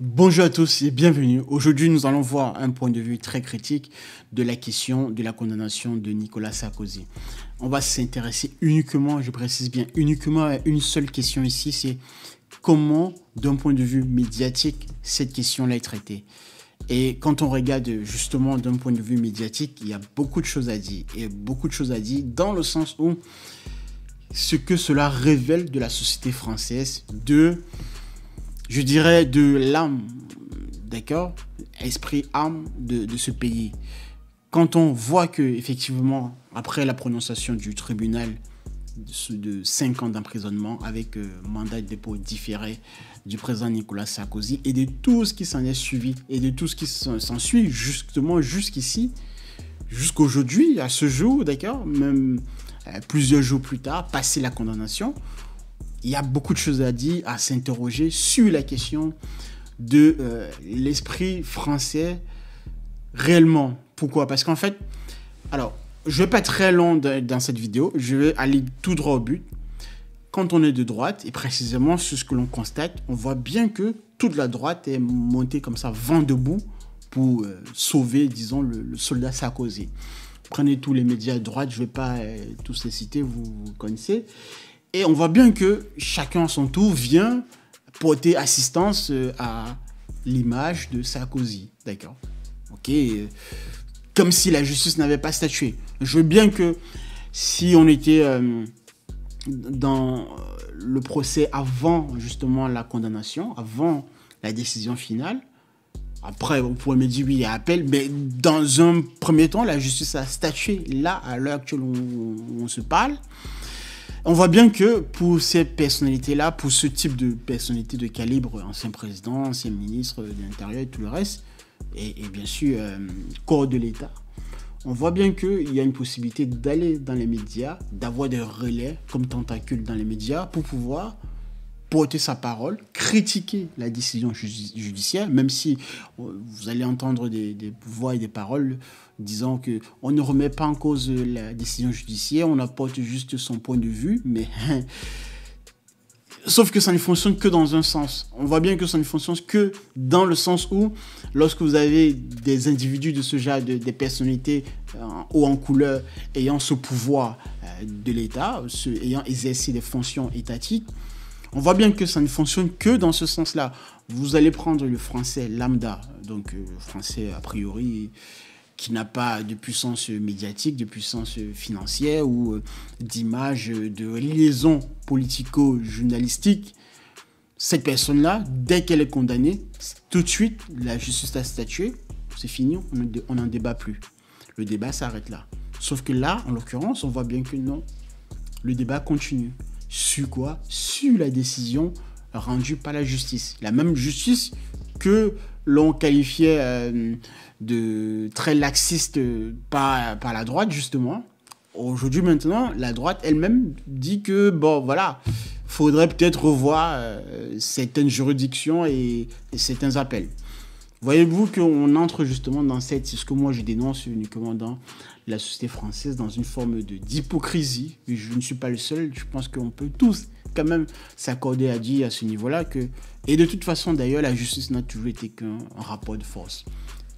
Bonjour à tous et bienvenue. Aujourd'hui, nous allons voir un point de vue très critique de la question de la condamnation de Nicolas Sarkozy. On va s'intéresser uniquement, je précise bien, uniquement à une seule question ici, c'est comment, d'un point de vue médiatique, cette question-là est traitée. Et quand on regarde justement d'un point de vue médiatique, il y a beaucoup de choses à dire. Et beaucoup de choses à dire dans le sens où ce que cela révèle de la société française, je dirais de l'âme, d'accord, esprit, âme de ce pays. Quand on voit que, effectivement, après la prononciation du tribunal de 5 ans d'emprisonnement avec mandat de dépôt différé du président Nicolas Sarkozy et de tout ce qui s'en est suivi et de tout ce qui s'ensuit justement jusqu'ici, jusqu'aujourd'hui, à ce jour, d'accord, même plusieurs jours plus tard, passé la condamnation, il y a beaucoup de choses à dire, à s'interroger sur la question de l'esprit français réellement. Pourquoi? Parce qu'en fait, alors, je ne vais pas être très long dans cette vidéo, je vais aller tout droit au but. Quand on est de droite, et précisément sur ce que l'on constate, on voit bien que toute la droite est montée comme ça, vent debout, pour sauver, disons, le soldat Sarkozy. Prenez tous les médias de droite, je ne vais pas tous les citer, vous connaissez. Et on voit bien que chacun à son tour vient porter assistance à l'image de Sarkozy. D'accord? Ok. Comme si la justice n'avait pas statué. Je veux bien que si on était dans le procès avant justement la condamnation, avant la décision finale, après on pourrait me dire oui, il y a appel, mais dans un premier temps, la justice a statué là, à l'heure actuelle où on se parle. On voit bien que pour ces personnalités-là, pour ce type de personnalité de calibre, ancien président, ancien ministre de l'Intérieur et tout le reste, et bien sûr corps de l'État, on voit bien qu'il y a une possibilité d'aller dans les médias, d'avoir des relais comme tentacules dans les médias pour pouvoir porter sa parole, critiquer la décision judiciaire, même si vous allez entendre des voix et des paroles disant qu'on ne remet pas en cause la décision judiciaire, on apporte juste son point de vue, mais sauf que ça ne fonctionne que dans un sens. On voit bien que ça ne fonctionne que dans le sens où, lorsque vous avez des individus de ce genre, des personnalités haut en couleur, ayant ce pouvoir de l'État, ayant exercé des fonctions étatiques, on voit bien que ça ne fonctionne que dans ce sens-là. Vous allez prendre le français lambda, donc français a priori qui n'a pas de puissance médiatique, de puissance financière ou d'image, de liaison politico-journalistique. Cette personne-là, dès qu'elle est condamnée, tout de suite, la justice a statué, c'est fini, on n'en débat plus. Le débat s'arrête là. Sauf que là, en l'occurrence, on voit bien que non, le débat continue. Sur quoi? Sur la décision rendue par la justice. La même justice que l'on qualifiait de très laxiste par la droite, justement. Aujourd'hui, maintenant, la droite elle-même dit que, bon, voilà, faudrait peut-être revoir certaines juridictions et certains appels. Voyez-vous qu'on entre justement dans c'est ce que moi je dénonce uniquement dans la société française, dans une forme d'hypocrisie. Je ne suis pas le seul, je pense qu'on peut tous quand même s'accorder à dire à ce niveau-là que... Et de toute façon d'ailleurs, la justice n'a toujours été qu'un rapport de force.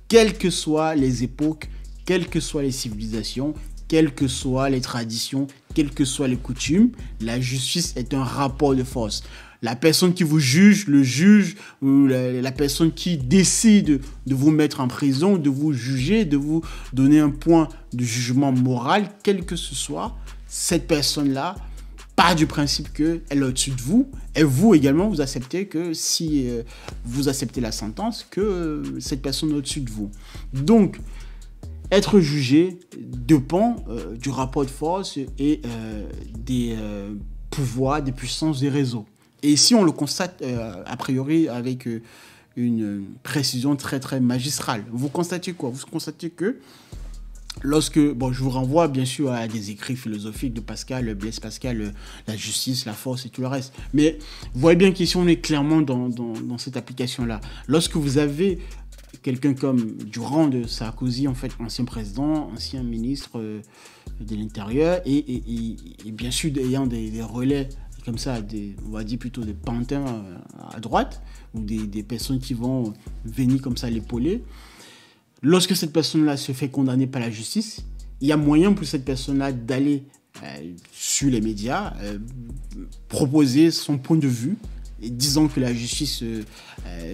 Quelles que soient les époques, quelles que soient les civilisations, quelles que soient les traditions, quelles que soient les coutumes, la justice est un rapport de force. La personne qui vous juge, le juge, ou la personne qui décide de vous mettre en prison, de vous juger, de vous donner un point de jugement moral, quel que ce soit, cette personne-là part du principe qu'elle est au-dessus de vous, et vous également, vous acceptez que si vous acceptez la sentence, que cette personne est au-dessus de vous. Donc, être jugé dépend du rapport de force et des pouvoirs, des puissances des réseaux. Et ici, on le constate a priori avec une précision très très magistrale. Vous constatez quoi? Vous constatez que lorsque, bon, je vous renvoie bien sûr à des écrits philosophiques de Pascal, Blaise Pascal, la justice, la force et tout le reste. Mais vous voyez bien qu'ici, on est clairement dans cette application-là. Lorsque vous avez quelqu'un comme Durand de Sarkozy, en fait, ancien président, ancien ministre de l'Intérieur, et bien sûr ayant des relais comme ça, on va dire plutôt des pantins à droite, ou des personnes qui vont venir comme ça l'épauler. Lorsque cette personne-là se fait condamner par la justice, il y a moyen pour cette personne-là d'aller sur les médias, proposer son point de vue, disant que la justice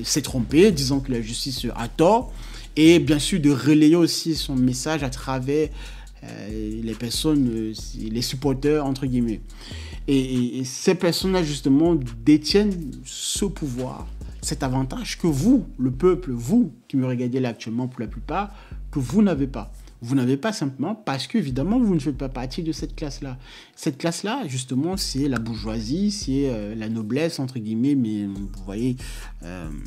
s'est trompée, disant que la justice a tort, et bien sûr de relayer aussi son message à travers les personnes, les supporters, entre guillemets. Et ces personnes-là, justement, détiennent ce pouvoir, cet avantage que vous, le peuple, vous qui me regardez là actuellement pour la plupart, que vous n'avez pas. Vous n'avez pas simplement parce qu'évidemment, vous ne faites pas partie de cette classe-là. Cette classe-là, justement, c'est la bourgeoisie, c'est la noblesse, entre guillemets, mais vous voyez,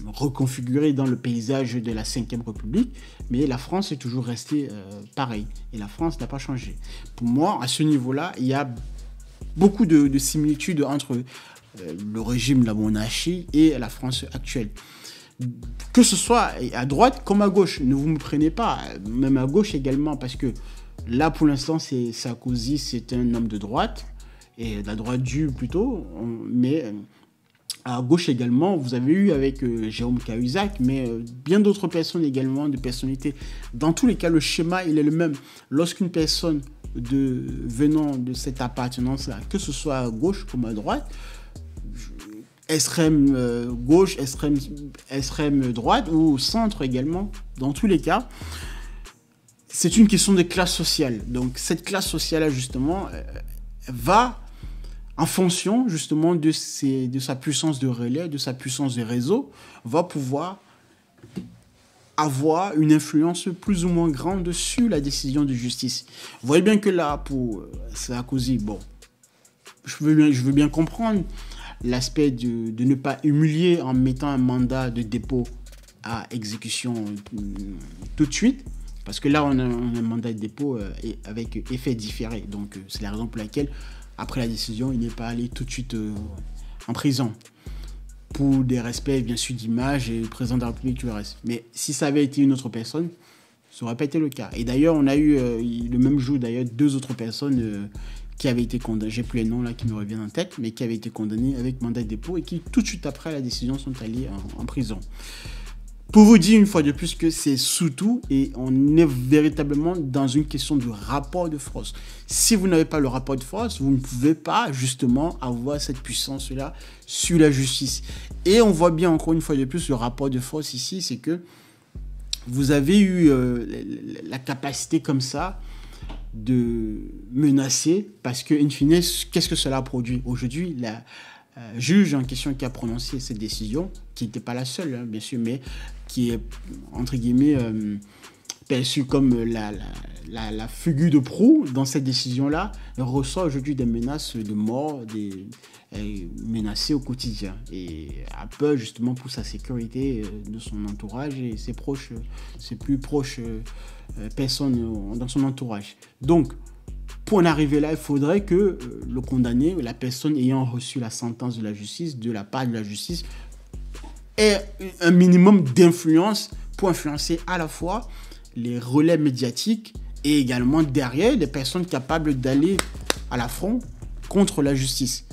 reconfigurée dans le paysage de la Ve République. Mais la France est toujours restée pareille. Et la France n'a pas changé. Pour moi, à ce niveau-là, il y a beaucoup de similitudes entre le régime, la monarchie et la France actuelle. Que ce soit à droite comme à gauche, ne vous me prenez pas, même à gauche également, parce que là pour l'instant c'est Sarkozy, c'est un homme de droite, et de la droite dure plutôt, mais à gauche également, vous avez eu avec Jérôme Cahuzac, mais bien d'autres personnes également, de personnalités. Dans tous les cas, le schéma il est le même. Lorsqu'une personne venant de cette appartenance-là, que ce soit à gauche comme à droite, extrême gauche, extrême droite ou centre également, dans tous les cas, c'est une question de classe sociale. Donc cette classe sociale-là, justement, va en fonction justement de sa puissance de relais, de sa puissance de réseau, va pouvoir avoir une influence plus ou moins grande sur la décision de justice. Vous voyez bien que là, pour Sarkozy, bon, je veux bien comprendre l'aspect de ne pas humilier en mettant un mandat de dépôt à exécution tout de suite, parce que là on a un mandat de dépôt avec effet différé, donc c'est la raison pour laquelle après la décision il n'est pas allé tout de suite en prison pour des respects bien sûr d'image et le président de la République tout le reste. Mais si ça avait été une autre personne, ça n'aurait pas été le cas. Et d'ailleurs on a eu le même jour d'ailleurs 2 autres personnes qui avaient été condamnées, j'ai plus les noms là qui me reviennent en tête, mais qui avaient été condamnées avec mandat de dépôt et qui tout de suite après la décision sont allés en prison. Pour vous dire une fois de plus que c'est surtout, et on est véritablement dans une question de rapport de force. Si vous n'avez pas le rapport de force, vous ne pouvez pas justement avoir cette puissance-là sur la justice. Et on voit bien encore une fois de plus le rapport de force ici, c'est que vous avez eu la capacité comme ça de menacer, parce que in fine, qu'est-ce que cela a produit? Aujourd'hui, la juge en question qui a prononcé cette décision, qui n'était pas la seule, hein, bien sûr, mais qui est, entre guillemets, perçue comme la figure de proue dans cette décision-là, reçoit aujourd'hui des menaces de mort, menacées au quotidien, et a peur justement pour sa sécurité de son entourage et ses proches, ses plus proches personnes dans son entourage. Donc, pour en arriver là, il faudrait que le condamné, la personne ayant reçu la sentence de la justice, de la part de la justice, ait un minimum d'influence pour influencer à la fois les relais médiatiques et également derrière les personnes capables d'aller à l'affront contre la justice.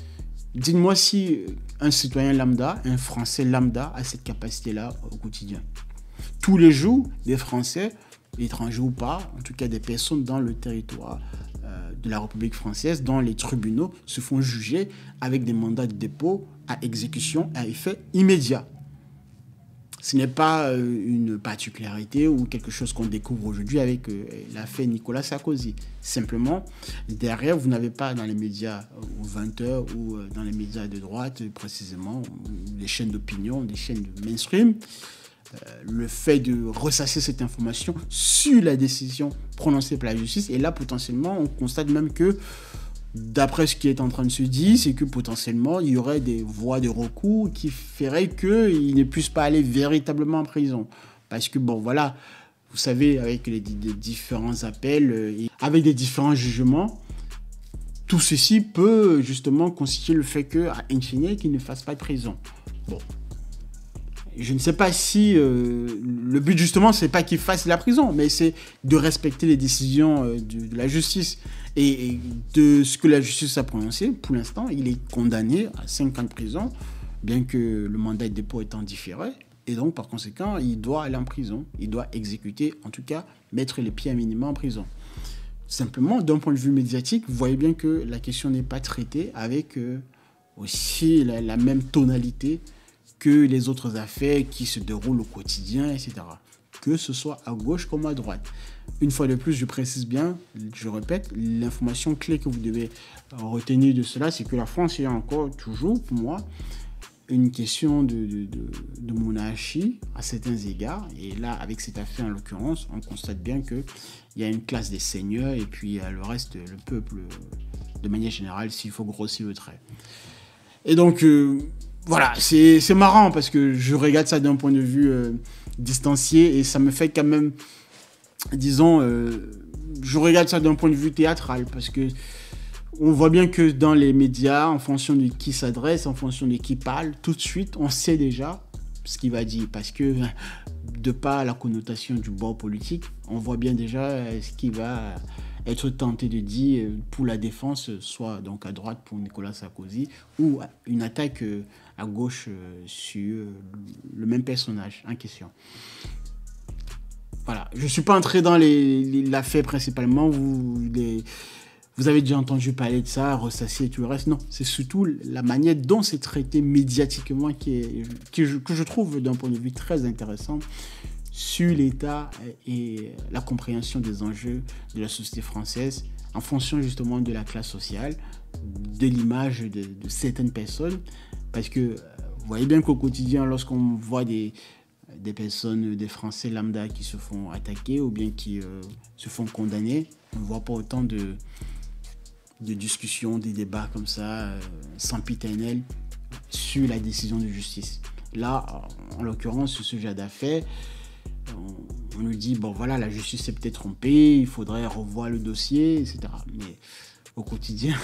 Dites-moi si un citoyen lambda, un Français lambda a cette capacité-là au quotidien. Tous les jours, des Français, étrangers ou pas, en tout cas des personnes dans le territoire de la République française, dans les tribunaux, se font juger avec des mandats de dépôt à exécution à effet immédiat. Ce n'est pas une particularité ou quelque chose qu'on découvre aujourd'hui avec l'affaire Nicolas Sarkozy. Simplement, derrière, vous n'avez pas dans les médias aux 20h ou dans les médias de droite, précisément, les chaînes d'opinion, des chaînes de mainstream, le fait de ressasser cette information sur la décision prononcée par la justice. Et là, potentiellement, on constate même que, d'après ce qui est en train de se dire, c'est que potentiellement, il y aurait des voies de recours qui feraient qu'il ne puisse pas aller véritablement en prison. Parce que, bon, voilà, vous savez, avec les différents appels, et avec des différents jugements, tout ceci peut justement constituer le fait que, in fine, qu'il ne fasse pas de prison. Bon. je ne sais pas si le but justement c'est pas qu'il fasse la prison, mais c'est de respecter les décisions de la justice et de ce que la justice a prononcé. Pour l'instant, il est condamné à 5 ans de prison, bien que le mandat de dépôt étant différé. Et donc, par conséquent, il doit aller en prison. Il doit exécuter, en tout cas, mettre les pieds à minima en prison. Simplement, d'un point de vue médiatique, vous voyez bien que la question n'est pas traitée avec aussi la même tonalité que les autres affaires qui se déroulent au quotidien, etc. Que ce soit à gauche comme à droite. Une fois de plus, je précise bien, je répète, l'information clé que vous devez retenir de cela, c'est que la France est encore, toujours, pour moi, une question de monarchie à certains égards. Et là, avec cette affaire en l'occurrence, on constate bien qu'il y a une classe des seigneurs et puis le reste, le peuple, de manière générale, s'il faut grossir le trait. Et donc, voilà, c'est marrant parce que je regarde ça d'un point de vue distancié et ça me fait quand même, disons, je regarde ça d'un point de vue théâtral parce que on voit bien que dans les médias, en fonction de qui s'adresse, en fonction de qui parle, tout de suite, on sait déjà ce qu'il va dire. Parce que, de par la connotation du bord politique, on voit bien déjà ce qu'il va être tenté de dire pour la défense, soit donc à droite pour Nicolas Sarkozy, ou une attaque à gauche sur le même personnage en question. Voilà, je ne suis pas entré dans l'affaire principalement, vous avez déjà entendu parler de ça, ressasser et tout le reste. Non, c'est surtout la manière dont c'est traité médiatiquement que je trouve d'un point de vue très intéressant sur l'état et la compréhension des enjeux de la société française en fonction justement de la classe sociale, de l'image de certaines personnes. Parce que vous voyez bien qu'au quotidien, lorsqu'on voit des personnes, des Français lambda qui se font attaquer ou bien qui se font condamner, on ne voit pas autant de discussions, des débats comme ça, sempiternels, sur la décision de justice. Là, en l'occurrence, sur ce genre d'affaires, on nous dit, bon voilà, la justice s'est peut-être trompée, il faudrait revoir le dossier, etc. Mais au quotidien...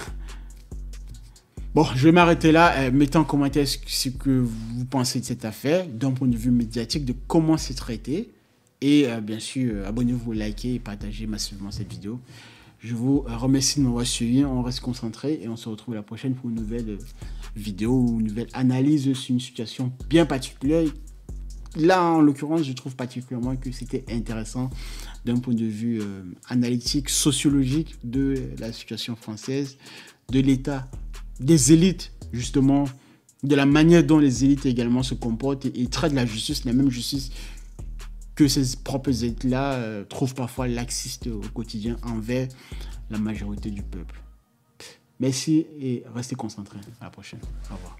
Bon, je vais m'arrêter là. Mettez en commentaire ce que vous pensez de cette affaire, d'un point de vue médiatique, de comment c'est traité. Et bien sûr, abonnez-vous, likez et partagez massivement cette vidéo. Je vous remercie de m'avoir suivi. On reste concentré et on se retrouve la prochaine pour une nouvelle vidéo ou une nouvelle analyse sur une situation bien particulière. Là, en l'occurrence, je trouve particulièrement que c'était intéressant d'un point de vue analytique, sociologique de la situation française, de l'état des élites, justement, de la manière dont les élites également se comportent et traitent la justice, la même justice que ces propres élites-là trouvent parfois laxiste au quotidien envers la majorité du peuple. Merci et restez concentrés. À la prochaine. Au revoir.